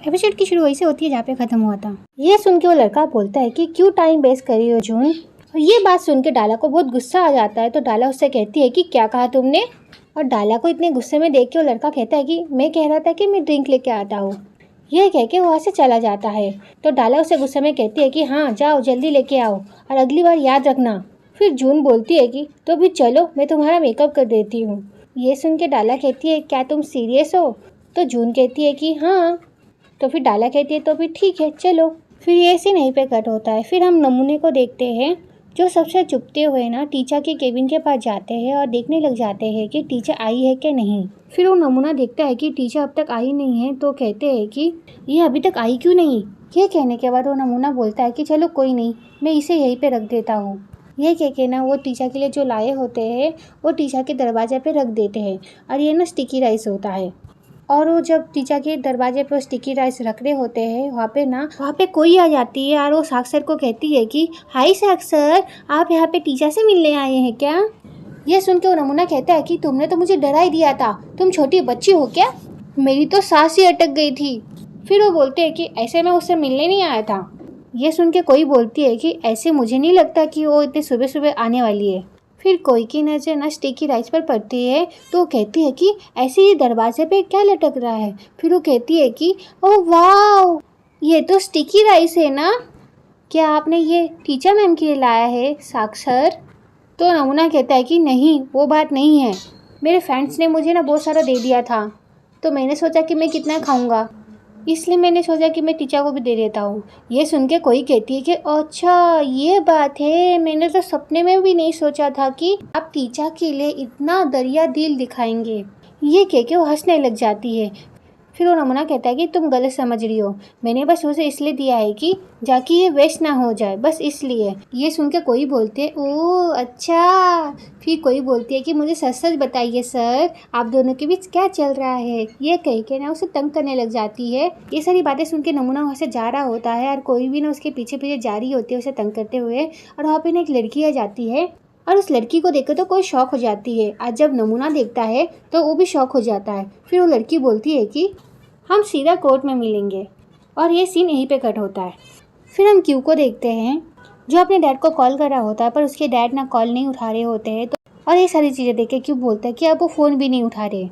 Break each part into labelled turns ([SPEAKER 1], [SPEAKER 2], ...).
[SPEAKER 1] Episode की शुरू वही से होती है जहाँ पे खत्म हुआ था। ये सुन के वो लड़का बोलता है कि क्यों टाइम वेस्ट कर रही हो जून। और ये बात सुन के डाला को बहुत गुस्सा आ जाता है। तो डाला उससे कहती है कि क्या कहा तुमने। और डाला को इतने गुस्से में देख के वो लड़का कहता है कि मैं कह रहा था कि मैं ड्रिंक लेके आता हूँ। यह कह के वहाँ से चला जाता है। तो डाला उसे गुस्से में कहती है कि हाँ जाओ जल्दी लेके आओ और अगली बार याद रखना। फिर जून बोलती है कि तो फिर चलो मैं तुम्हारा मेकअप कर देती हूँ। ये सुन के डाला कहती है क्या तुम सीरियस हो। तो जून कहती है कि हाँ। तो फिर डाला कहती है तो फिर ठीक है चलो। फिर ये सीन यहीं पे कट होता है। फिर हम नमूने को देखते हैं जो सबसे चुपते हुए ना टीचर के केबिन के पास जाते हैं और देखने लग जाते हैं कि टीचर आई है कि नहीं। फिर वो नमूना देखता है कि टीचर अब तक आई नहीं है। तो कहते हैं कि ये अभी तक आई क्यों नहीं। ये कहने के बाद वो नमूना बोलता है कि चलो कोई नहीं, मैं इसे यहीं पे रख देता हूँ। ये कह के ना वो टीचर के लिए जो लाए होते हैं वो टीचर के दरवाजे पे रख देते हैं। और ये ना स्टिकी राइस होता है। और वो जब टीचर के दरवाजे पे स्टिकी राइस रख रहे होते हैं वहाँ पे कोई आ जाती है और वो साक्षर को कहती है कि हाय साक्षर, आप यहाँ पे टीचर से मिलने आए हैं क्या। ये सुन के वो नमूना कहता है कि तुमने तो मुझे डरा ही दिया था, तुम छोटी बच्ची हो क्या। मेरी तो सांस ही अटक गई थी। फिर वो बोलते हैं कि ऐसे मैं उससे मिलने नहीं आया था। ये सुन के कोई बोलती है कि ऐसे मुझे नहीं लगता कि वो इतने सुबह सुबह आने वाली है। फिर कोई की नज़र ना स्टिकी राइस पर पड़ती है तो वो कहती है कि ऐसे ही दरवाजे पे क्या लटक रहा है। फिर वो कहती है कि ओह वाह, ये तो स्टिकी राइस है ना, क्या आपने ये टीचर मैम के लिए लाया है साक्षर। तो नमूना कहता है कि नहीं वो बात नहीं है, मेरे फ्रेंड्स ने मुझे ना बहुत सारा दे दिया था तो मैंने सोचा कि मैं कितना खाऊंगा, इसलिए मैंने सोचा कि मैं टीचर को भी दे देता हूँ। ये सुन के कोई कहती है कि अच्छा ये बात है, मैंने तो सपने में भी नहीं सोचा था कि आप टीचर के लिए इतना दरिया दिल दिखाएंगे। ये कह के वो हंसने लग जाती है। फिर वो नमूना कहता है कि तुम गलत समझ रही हो, मैंने बस उसे इसलिए दिया है कि जाके ये वेस्ट ना हो जाए, बस इसलिए। ये सुन के कोई बोलते है ओह अच्छा। फिर कोई बोलती है कि मुझे सच सच बताइए सर, आप दोनों के बीच क्या चल रहा है। ये कह के ना उसे तंग करने लग जाती है। ये सारी बातें सुन के नमूना वहाँ से जा रहा होता है और कोई भी ना उसके पीछे पीछे जा रही होती है उसे तंग करते हुए। और वहाँ पे ना एक लड़की आ जाती है और उस लड़की को देखकर तो कोई शौक हो जाती है। आज जब नमूना देखता है तो वो भी शौक हो जाता है। फिर वो लड़की बोलती है कि हम सीधा कोर्ट में मिलेंगे। और ये सीन यहीं पे कट होता है। फिर हम क्यू को देखते हैं जो अपने डैड को कॉल कर रहा होता है पर उसके डैड ना कॉल नहीं उठा रहे होते हैं। तो और ये सारी चीज़ें देख के क्यू बोलता है कि अब वो फ़ोन भी नहीं उठा रहे,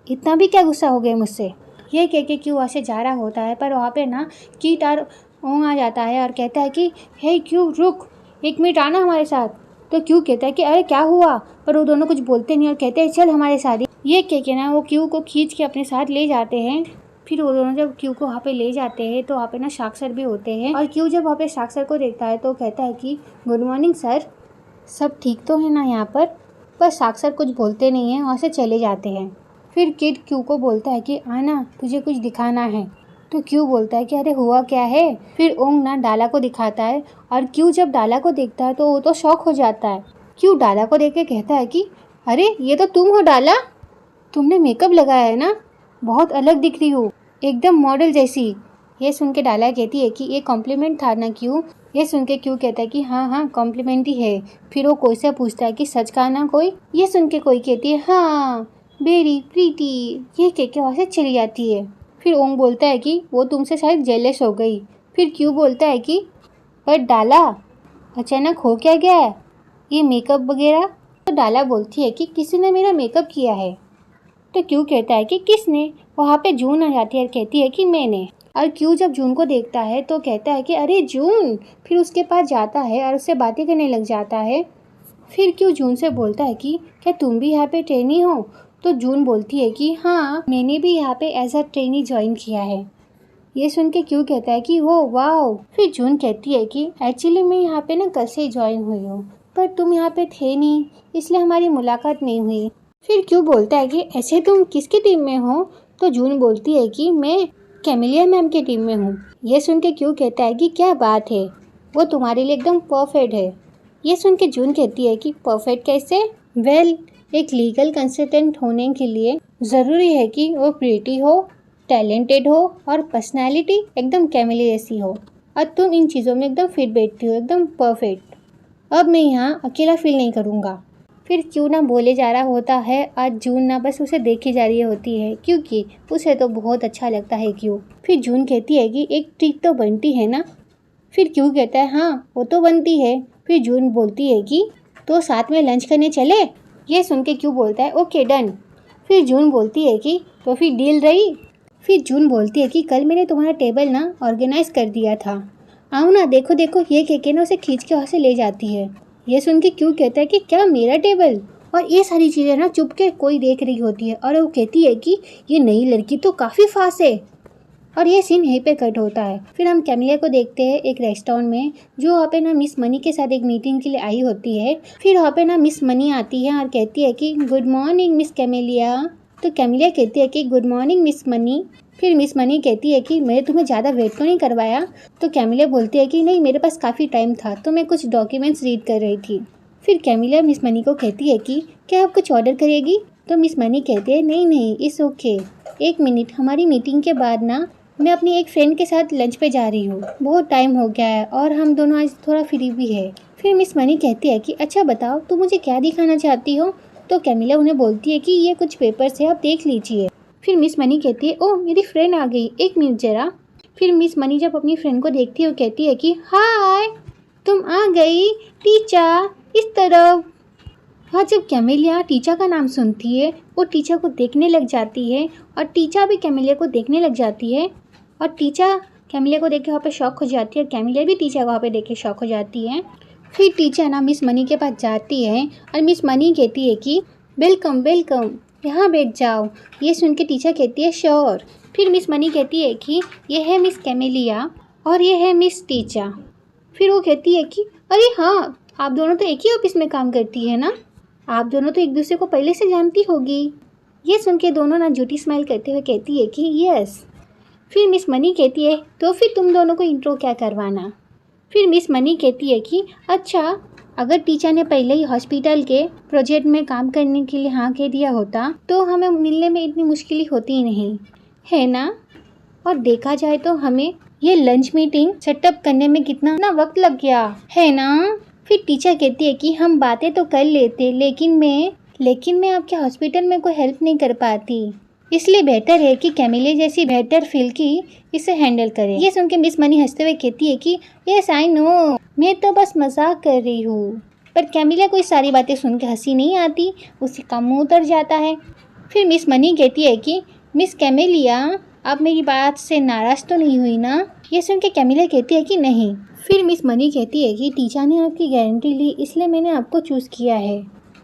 [SPEAKER 1] इतना भी क्या गुस्सा हो गए मुझसे। ये कह के क्यू वहाँ से जा रहा होता है पर वहाँ पे ना कीट और ओंग आ जाता है और कहता है कि हे क्यू रुक, एक मिनट आना हमारे साथ। तो क्यू कहता है कि अरे क्या हुआ, पर वो दोनों कुछ बोलते नहीं और कहते हैं चल हमारे साथ। ये कह के ना वो क्यू को खींच के अपने साथ ले जाते हैं। फिर वो दोनों जब क्यू को वहाँ पे ले जाते हैं तो वहाँ पे ना साक्षर भी होते हैं। और क्यू जब वहाँ पे साक्षर को देखता है तो कहता है कि गुड मॉर्निंग सर, सब ठीक तो है ना यहाँ पर साक्षर कुछ बोलते नहीं हैं, वहाँ से चले जाते हैं। फिर किड क्यू को बोलता है कि आना तुझे कुछ दिखाना है। तो क्यू बोलता है कि अरे हुआ क्या है। फिर ओंग ना डाला को दिखाता है और क्यू जब डाला को देखता है तो वो तो शॉक हो जाता है। क्यू डाला को देख के कहता है कि अरे ये तो तुम हो डाला, तुमने मेकअप लगाया है ना, बहुत अलग दिख रही हो, एकदम मॉडल जैसी। ये सुन के डाला कहती है कि ये कॉम्प्लीमेंट था ना क्यू। ये सुन के क्यू कहता है कि हाँ हाँ कॉम्प्लीमेंट ही है। फिर वो कोई से पूछता है कि सच कहा ना कोई। ये सुन के कोई कहती है हाँ वेरी प्रीटी। ये कह के वहाँ से चली जाती है। फिर ओंग बोलता है कि वो तुमसे शायद जेलस हो गई। फिर क्यू बोलता है कि पर डाला अचानक हो क्या गया है, ये मेकअप वगैरह। तो डाला बोलती है कि किसी ने मेरा मेकअप किया है। तो क्यू कहता है कि किसने। वहाँ पे जून आ जाती है और कहती है कि मैंने। और क्यू जब जून को देखता है तो कहता है कि अरे जून। फिर उसके पास जाता है और उससे बातें करने लग जाता है। फिर क्यू जून से बोलता है कि क्या तुम भी यहाँ पे ट्रेनी हो। तो जून बोलती है कि हाँ मैंने भी यहाँ पे एज अ ट्रेनी ज्वाइन किया है। ये सुन के क्यू कहता है कि वो वाओ। फिर जून कहती है कि एक्चुअली मैं यहाँ पे ना कल से ही ज्वाइन हुई हूँ, पर तुम यहाँ पे थे नहीं इसलिए हमारी मुलाकात नहीं हुई। फिर क्यू बोलता है कि ऐसे तुम किसकी टीम में हो। तो जून बोलती है कि मैं कैमिलिया मैम की टीम में हूँ। ये सुन के क्यू कहता है कि क्या बात है, वो तुम्हारे लिए एकदम परफेक्ट है। ये सुन के जून कहती है कि परफेक्ट कैसे। वेल एक लीगल कंसल्टेंट होने के लिए ज़रूरी है कि वो प्रीटी हो, टैलेंटेड हो और पर्सनैलिटी एकदम कैमिलिया जैसी हो। और तुम इन चीज़ों में एकदम फिट बैठती हो, एकदम परफेक्ट। अब मैं यहाँ अकेला फील नहीं करूँगा। फिर क्यों ना बोले जा रहा होता है, आज जून ना बस उसे देखी जा रही होती है क्योंकि उसे तो बहुत अच्छा लगता है क्यों। फिर जून कहती है कि एक ट्रिक तो बनती है ना। फिर क्यों कहता है हाँ वो तो बनती है। फिर जून बोलती है कि तो साथ में लंच करने चले। ये सुन के क्यों बोलता है ओके डन। फिर जून बोलती है कि तो फिर डील रही। फिर जून बोलती है कि कल मैंने तुम्हारा टेबल ना ऑर्गेनाइज कर दिया था, आओ ना देखो देखो। ये कह के ना उसे खींच के वहाँ से ले जाती है। ये सुन के क्यों कहता है कि क्या मेरा टेबल। और ये सारी चीज़ें ना चुप के कोई देख रही होती है और वो कहती है कि ये नई लड़की तो काफ़ी फास्ट है। और ये सीन यहीं पे कट होता है। फिर हम कैमिलिया को देखते हैं एक रेस्टोरेंट में, जो वहाँ पे ना मिस मनी के साथ एक मीटिंग के लिए आई होती है। फिर वहाँ पे ना मिस मनी आती है और कहती है कि गुड मॉर्निंग मिस कैमिलिया। तो कैमिलिया कहती है कि गुड मॉर्निंग मिस मनी। फिर मिस मनी कहती है कि मैंने तुम्हें ज़्यादा वेट तो नहीं करवाया। तो कैमिलिया बोलती है कि नहीं मेरे पास काफ़ी टाइम था तो मैं कुछ डॉक्यूमेंट्स रीड कर रही थी। फिर कैमिलिया मिस मनी को कहती है कि क्या आप कुछ ऑर्डर करेगी। तो मिस मनी कहती है नहीं नहीं इट्स ओके, एक मिनट, हमारी मीटिंग के बाद ना मैं अपनी एक फ्रेंड के साथ लंच पे जा रही हूँ, बहुत टाइम हो गया है और हम दोनों आज थोड़ा फ्री भी है। फिर मिस मनी कहती है कि अच्छा बताओ तुम मुझे क्या दिखाना चाहती हो। तो कैमिलिया उन्हें बोलती है कि ये कुछ पेपर्स है आप देख लीजिए। फिर मिस मनी कहती है ओह मेरी फ्रेंड आ गई, एक मिनट जरा। फिर मिस मनी जब अपनी फ्रेंड को देखती है वो कहती है कि हाय तुम आ गई टीचा, इस तरफ। हाँ जब कैमिलिया टीचा का नाम सुनती है वो टीचा को देखने लग जाती है और टीचा भी कैमिलिया को देखने लग जाती है। और टीचा कैमिलिया को देख के वहाँ पे शॉक हो जाती है और कैमिलिया भी टीचा को वहाँ पे देख के शॉक हो जाती है। फिर टीचा ना मिस मनी के पास जाती है और मिस मनी कहती है कि वेलकम वेलकम, यहाँ बैठ जाओ। ये सुन के टीचा कहती है श्योर। फिर मिस मनी कहती है कि ये है मिस कैमिलिया और ये है मिस टीचा। फिर वो कहती है कि अरे हाँ आप दोनों तो एक ही ऑफिस में काम करती है ना, आप दोनों तो एक दूसरे को पहले से जानती होगी। ये सुन के दोनों ना झूठी स्माइल करते हुए कहती है कि यस। फिर मिस मनी कहती है तो फिर तुम दोनों को इंट्रो क्या करवाना। फिर मिस मनी कहती है कि अच्छा अगर टीचर ने पहले ही हॉस्पिटल के प्रोजेक्ट में काम करने के लिए हाँ कह दिया होता तो हमें मिलने में इतनी मुश्किल होती ही नहीं है ना। और देखा जाए तो हमें ये लंच मीटिंग सेटअप करने में कितना ना वक्त लग गया है ना। फिर टीचर कहती है कि हम बातें तो कर लेते लेकिन मैं आपके हॉस्पिटल में कोई हेल्प नहीं कर पाती, इसलिए बेहतर है कि कैमिलिया जैसी बेहतर फील की इसे हैंडल करें। ये सुन के मिस मनी हंसते हुए कहती है कि यस आई नो, मैं तो बस मजाक कर रही हूँ। पर कैमिलिया को सारी बातें सुन के हंसी नहीं आती, उसका मुंह उतर जाता है। फिर मिस मनी कहती है कि मिस कैमिलिया आप मेरी बात से नाराज़ तो नहीं हुई ना। ये सुन के कैमिलिया कहती है कि नहीं। फिर मिस मनी कहती है कि टीचर ने आपकी गारंटी ली इसलिए मैंने आपको चूज़ किया है,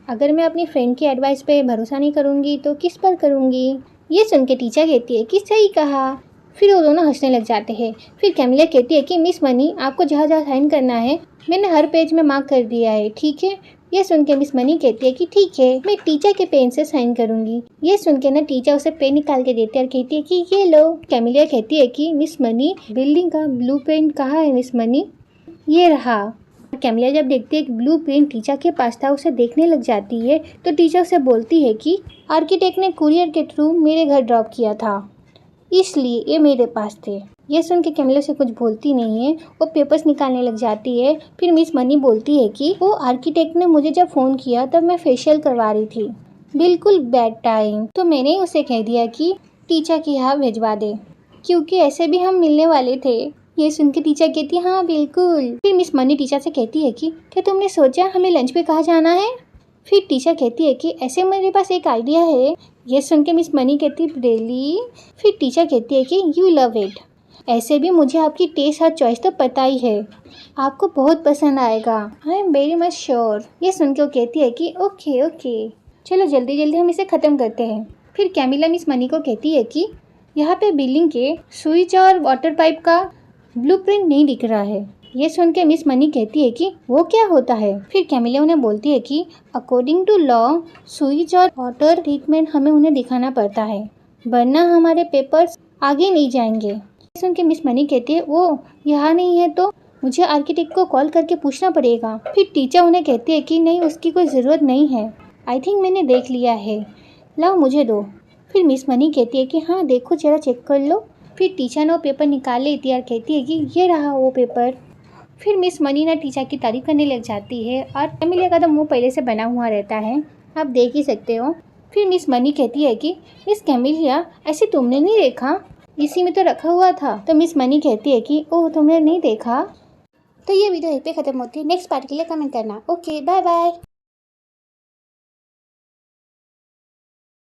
[SPEAKER 1] अगर मैं अपनी फ्रेंड की एडवाइस पे भरोसा नहीं करूँगी तो किस पर करूँगी। ये सुन के टीचर कहती है कि सही कहा। फिर वो दोनों हंसने लग जाते हैं। फिर कैमिलिया कहती है कि मिस मनी आपको जहाँ जहाँ साइन करना है मैंने हर पेज में मार्क कर दिया है, ठीक है। ये सुन के मिस मनी कहती है कि ठीक है मैं टीचर के पेन से साइन करूँगी। ये सुन के ना टीचर उसे पेन निकाल के देती है और कहती है कि ये लो। कैमिलिया कहती है कि मिस मनी बिल्डिंग का ब्लू प्रिंट कहाँ है मिस मनी, ये रहा। कैमिलिया जब देखती है कि ब्लू प्रिंट टीचर के पास था उसे देखने लग जाती है। तो टीचर उसे बोलती है कि आर्किटेक्ट ने कुरियर के थ्रू मेरे घर ड्रॉप किया था इसलिए ये मेरे पास थे। ये सुन के कैमिलिया से कुछ बोलती नहीं है, वो पेपर्स निकालने लग जाती है। फिर मिस मनी बोलती है कि वो आर्किटेक्ट ने मुझे जब फ़ोन किया तब मैं फेशियल करवा रही थी, बिल्कुल बैड टाइम, तो मैंने उसे कह दिया कि टीचर के यहाँ भिजवा दे क्योंकि ऐसे भी हम मिलने वाले थे। ये सुन के टीचर कहती है हाँ बिल्कुल। फिर मिस मनी टीचर से कहती है कि क्या तुमने सोचा हमें लंच पे कहाँ जाना है। फिर टीचर कहती है कि ऐसे मेरे पास एक आइडिया है। ये सुन के मिस मनी कहती है रियली। फिर टीचर कहती है कि यू लव इट, ऐसे भी मुझे आपकी टेस्ट और चॉइस तो पता ही है, आपको बहुत पसंद आएगा, I am very much sure. ये सुन के वो कहती है कि ओके ओके चलो जल्दी जल्दी हम इसे ख़त्म करते हैं। फिर कैमिलिया मिस मनी को कहती है कि यहाँ पे बिल्डिंग के स्विच और वाटर पाइप का ब्लूप्रिंट नहीं दिख रहा है। ये सुन के मिस मनी कहती है कि वो क्या होता है। फिर कैमिलिया उन्हें बोलती है कि अकॉर्डिंग टू लॉ स्विच और वाटर ट्रीटमेंट हमें उन्हें दिखाना पड़ता है वरना हमारे पेपर्स आगे नहीं जाएंगे। सुन के मिस मनी कहती है वो यहाँ नहीं है तो मुझे आर्किटेक्ट को कॉल करके पूछना पड़ेगा। फिर टीचर उन्हें कहती है कि नहीं उसकी कोई ज़रूरत नहीं है, आई थिंक मैंने देख लिया है, लाओ मुझे दो। फिर मिस मनी कहती है कि हाँ देखो जरा चेक कर लो। फिर टीचर ने वो पेपर निकाल लेती है और कहती है कि ये रहा वो पेपर। फिर मिस मनी ना टीचर की तारीफ करने लग जाती है और कैमिलिया का तो मुंह पहले से बना हुआ रहता है, आप देख ही सकते हो। फिर मिस मनी कहती है कि मिस कैमिलिया ऐसे तुमने नहीं देखा, इसी में तो रखा हुआ था। तो मिस मनी कहती है कि ओह तुमने नहीं देखा। तो ये वीडियो यहीं पे ख़त्म होती है। नेक्स्ट पार्ट के लिए कमेंट करना। Okay bye bye.